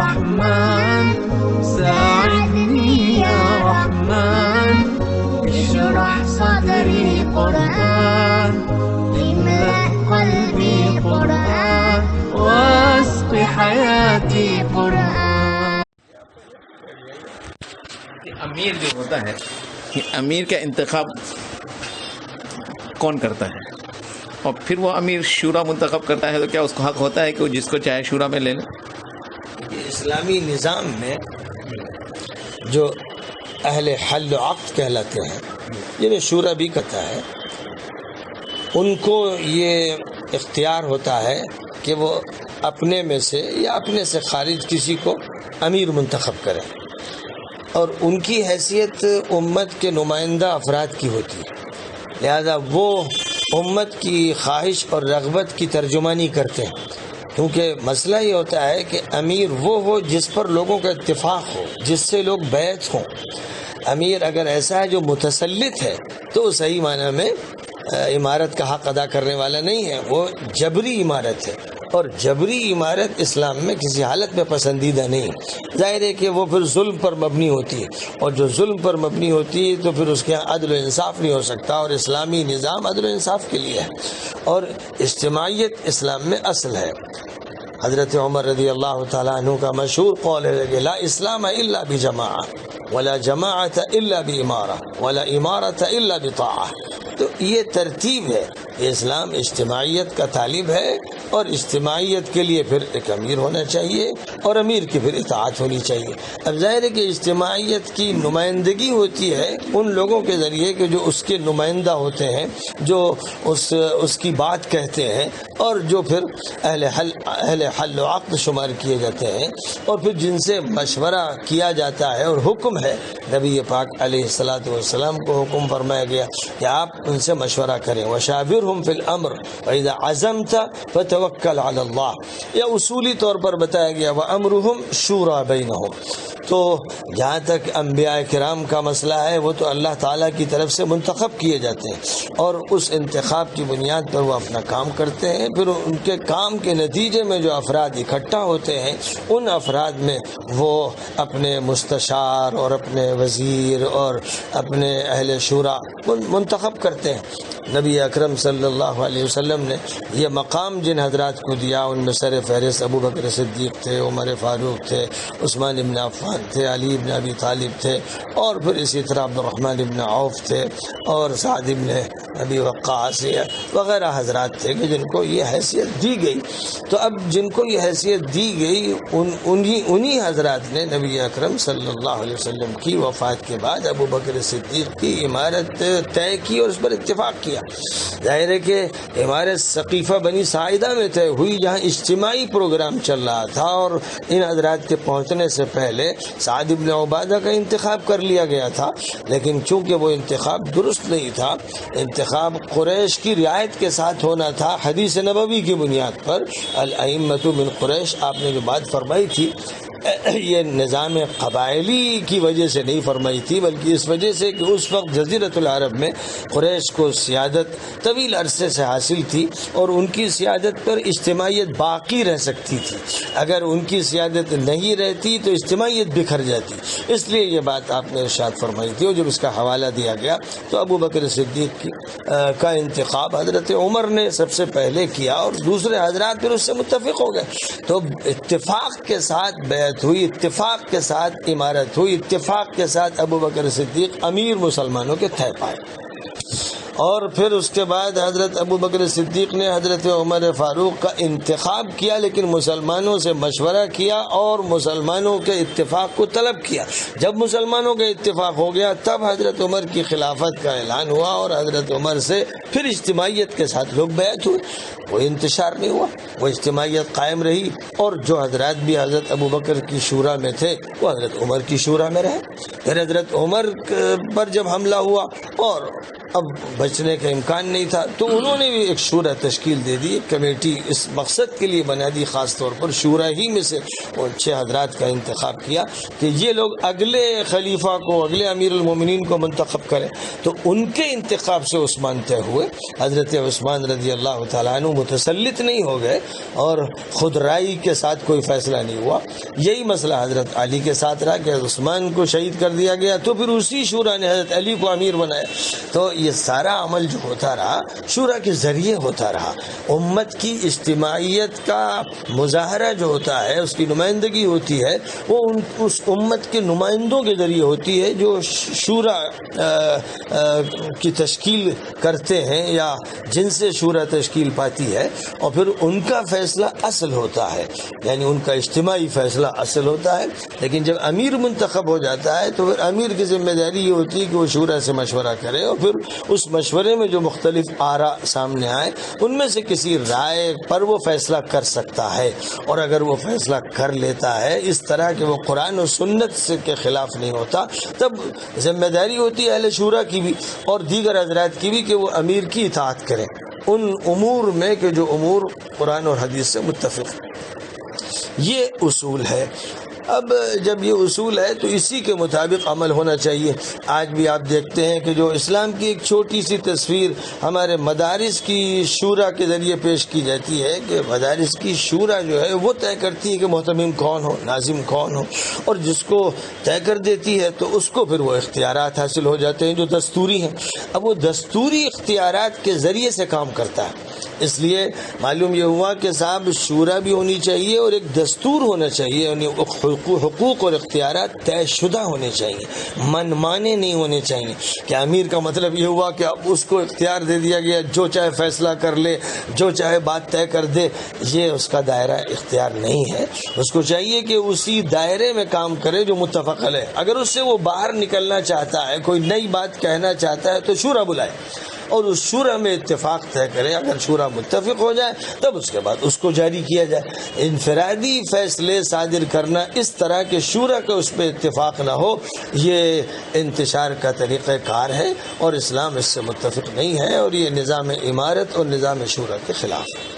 رحمن ساعدني يا رحمن اشرح صدري قرآن املأ قلبي قرآن واسق حياتي قرآن. امیر جو ہوتا ہے، امیر کا انتخاب کون کرتا ہے؟ اور پھر وہ امیر شورا منتخب کرتا ہے، تو کیا اس کو حق ہوتا ہے کہ وہ جس کو چاہے شورا میں لے لے؟ اسلامی نظام میں جو اہل حل و عقد کہلاتے ہیں، جنہیں شورا بھی کہتا ہے، ان کو یہ اختیار ہوتا ہے کہ وہ اپنے میں سے یا اپنے سے خارج کسی کو امیر منتخب کریں، اور ان کی حیثیت امت کے نمائندہ افراد کی ہوتی ہے، لہذا وہ امت کی خواہش اور رغبت کی ترجمانی کرتے ہیں. کیونکہ مسئلہ یہ ہوتا ہے کہ امیر وہ ہو جس پر لوگوں کا اتفاق ہو، جس سے لوگ بیعت ہوں. امیر اگر ایسا ہے جو متسلط ہے تو صحیح معنی میں عمارت کا حق ادا کرنے والا نہیں ہے، وہ جبری عمارت ہے، اور جبری عمارت اسلام میں کسی حالت میں پسندیدہ نہیں. ظاہر ہے کہ وہ پھر ظلم پر مبنی ہوتی ہے، اور جو ظلم پر مبنی ہوتی ہے تو پھر اس کے عدل و انصاف نہیں ہو سکتا، اور اسلامی نظام عدل و انصاف کے لیے ہے، اور اجتماعیت اسلام میں اصل ہے. حضرت عمر رضی اللہ تعالیٰ عنہ کا مشہور قول ہے کہ لا اسلام الا بجماعہ ولا جماعت الا بامارہ ولا امارت الا بطاعہ. تو یہ ترتیب ہے. اسلام اجتماعیت کا طالب ہے، اور اجتماعیت کے لیے پھر ایک امیر ہونا چاہیے، اور امیر کی پھر اطاعت ہونی چاہیے. اب ظاہر ہے کہ اجتماعیت کی نمائندگی ہوتی ہے ان لوگوں کے ذریعے کہ جو اس کے نمائندہ ہوتے ہیں، جو اس کی بات کہتے ہیں، اور جو پھر اہل حل و عقد شمار کیے جاتے ہیں، اور پھر جن سے مشورہ کیا جاتا ہے. اور حکم ہے، نبی پاک علیہ الصلوۃ والسلام کو حکم فرمایا گیا کہ آپ ان سے مشورہ کریں. وشاورهم فی الامر واذا عزمت فتوکل علی اللہ. یہ اصولی طور پر بتایا گیا وامرهم شورى بینہم. تو جہاں تک انبیاء کرام کا مسئلہ ہے، وہ تو اللہ تعالیٰ کی طرف سے منتخب کیے جاتے ہیں، اور اس انتخاب کی بنیاد پر وہ اپنا کام کرتے ہیں. پھر ان کے کام کے نتیجے میں جو افراد اکٹھا ہوتے ہیں، ان افراد میں وہ اپنے مستشار اور اپنے وزیر اور اپنے اہل شورا منتخب کرتے ہیں. نبی اکرم صلی اللہ علیہ وسلم نے یہ مقام جن حضرات کو دیا، ان میں سر فہرست ابو بکر صدیق تھے، عمر فاروق تھے، عثمان ابن عفان تھے، علی ابن ابی طالب تھے، اور پھر اسی طرح عبد الرحمن ابن عوف تھے، اور سعد ابن ابی وقاص وغیرہ حضرات تھے کہ جن کو یہ حیثیت دی گئی. تو اب جن کو یہ حیثیت دی گئی، انہی حضرات نے نبی اکرم صلی اللہ علیہ وسلم کی وفات کے بعد ابو بکر صدیق کی عمارت طے کی اور اس پر اتفاق کیا. ظاہر ہے کہ عمارت ثقیفہ بنی ساعدہ میں طے ہوئی، جہاں اجتماعی پروگرام چل رہا تھا، اور ان حضرات کے پہنچنے سے پہلے سعد ابن عبادہ کا انتخاب کر لیا گیا تھا. لیکن چونکہ وہ انتخاب درست نہیں تھا، انتخاب قریش کی رعایت کے ساتھ ہونا تھا، حدیث نبوی کی بنیاد پر. الائمۃ من قریش، آپ نے جو بات فرمائی تھی، یہ نظام قبائلی کی وجہ سے نہیں فرمائی تھی، بلکہ اس وجہ سے کہ اس وقت جزیرۃ العرب میں قریش کو سیادت طویل عرصے سے حاصل تھی، اور ان کی سیادت پر اجتماعیت باقی رہ سکتی تھی. اگر ان کی سیادت نہیں رہتی تو اجتماعیت بکھر جاتی. اس لیے یہ بات آپ نے ارشاد فرمائی تھی، اور جب اس کا حوالہ دیا گیا تو ابو بکر صدیق کا انتخاب حضرت عمر نے سب سے پہلے کیا، اور دوسرے حضرات پھر اس سے متفق ہو گئے. تو اتفاق کے ساتھ بیعت ہوئی، اتفاق کے ساتھ عمارت ہوئی، اتفاق کے ساتھ ابو بکر صدیق امیر مسلمانوں کے طے پائے. اور پھر اس کے بعد حضرت ابو بکر صدیق نے حضرت عمر فاروق کا انتخاب کیا، لیکن مسلمانوں سے مشورہ کیا اور مسلمانوں کے اتفاق کو طلب کیا. جب مسلمانوں کا اتفاق ہو گیا تب حضرت عمر کی خلافت کا اعلان ہوا، اور حضرت عمر سے پھر اجتماعیت کے ساتھ لوگ بیعت ہوئے. کوئی انتشار نہیں ہوا، وہ اجتماعیت قائم رہی، اور جو حضرات بھی حضرت ابو بکر کی شورا میں تھے وہ حضرت عمر کی شورا میں رہے. پھر حضرت عمر پر جب حملہ ہوا اور اب بچنے کا امکان نہیں تھا، تو انہوں نے بھی ایک شورا تشکیل دے دی، ایک کمیٹی اس مقصد کے لیے بنا دی، خاص طور پر شورا ہی میں سے وہ 6 حضرات کا انتخاب کیا کہ یہ لوگ اگلے خلیفہ کو، اگلے امیر المومنین کو منتخب کریں۔ تو ان کے انتخاب سے عثمان طے ہوئے۔ حضرت عثمان رضی اللہ تعالیٰ عنہ متسلط نہیں ہو گئے اور خود رائے کے ساتھ کوئی فیصلہ نہیں ہوا۔ یہی مسئلہ حضرت علی کے ساتھ رہا کہ عثمان کو شہید کر دیا گیا، تو پھر اسی شورا نے حضرت علی کو امیر بنایا۔ تو یہ سارا عمل جو ہوتا رہا شورا کے ذریعے ہوتا رہا۔ امت کی اجتماعیت کا مظاہرہ جو ہوتا ہے، اس کی نمائندگی ہوتی ہے، وہ اس امت کے نمائندوں کے ذریعے ہوتی ہے جو شورا کی تشکیل کرتے ہیں یا جن سے شورا تشکیل پاتی ہے، اور پھر ان کا فیصلہ اصل ہوتا ہے، یعنی ان کا اجتماعی فیصلہ اصل ہوتا ہے۔ لیکن جب امیر منتخب ہو جاتا ہے تو پھر امیر کی ذمہ داری یہ ہوتی ہے کہ وہ شورا سے مشورہ کرے، اور پھر اس مشورے میں جو مختلف آراء سامنے آئے ان میں سے کسی رائے پر وہ فیصلہ کر سکتا ہے، اور اگر وہ فیصلہ کر لیتا ہے اس طرح کہ وہ قرآن و سنت سے کے خلاف نہیں ہوتا، تب ذمہ داری ہوتی ہے اہل شورا کی بھی اور دیگر حضرات کی بھی کہ وہ امیر کی اطاعت کریں ان امور میں کہ جو امور قرآن اور حدیث سے متفق ہیں۔ یہ اصول ہے۔ اب جب یہ اصول ہے تو اسی کے مطابق عمل ہونا چاہیے۔ آج بھی آپ دیکھتے ہیں کہ جو اسلام کی ایک چھوٹی سی تصویر ہمارے مدارس کی شورا کے ذریعے پیش کی جاتی ہے کہ مدارس کی شورا جو ہے وہ طے کرتی ہے کہ محتمم کون ہو، ناظم کون ہو، اور جس کو طے کر دیتی ہے تو اس کو پھر وہ اختیارات حاصل ہو جاتے ہیں جو دستوری ہیں۔ اب وہ دستوری اختیارات کے ذریعے سے کام کرتا ہے، اس لیے معلوم یہ ہوا کہ صاحب شورا بھی ہونی چاہیے اور ایک دستور ہونا چاہیے، یعنی حقوق اور اختیارات طے شدہ ہونے چاہیے، من مانے نہیں ہونے چاہیے کہ امیر کا مطلب یہ ہوا کہ اب اس کو اختیار دے دیا گیا جو چاہے فیصلہ کر لے، جو چاہے بات طے کر دے۔ یہ اس کا دائرہ اختیار نہیں ہے، اس کو چاہیے کہ اسی دائرے میں کام کرے جو متفق علیہ۔ اگر اس سے وہ باہر نکلنا چاہتا ہے، کوئی نئی بات کہنا چاہتا ہے تو شورا بلائے اور اس شورا میں اتفاق طے کرے۔ اگر شورا متفق ہو جائے تب اس کے بعد اس کو جاری کیا جائے۔ انفرادی فیصلے صادر کرنا اس طرح کے شورا کا اس پہ اتفاق نہ ہو، یہ انتشار کا طریقہ کار ہے اور اسلام اس سے متفق نہیں ہے، اور یہ نظام امارت اور نظام شورا کے خلاف ہے۔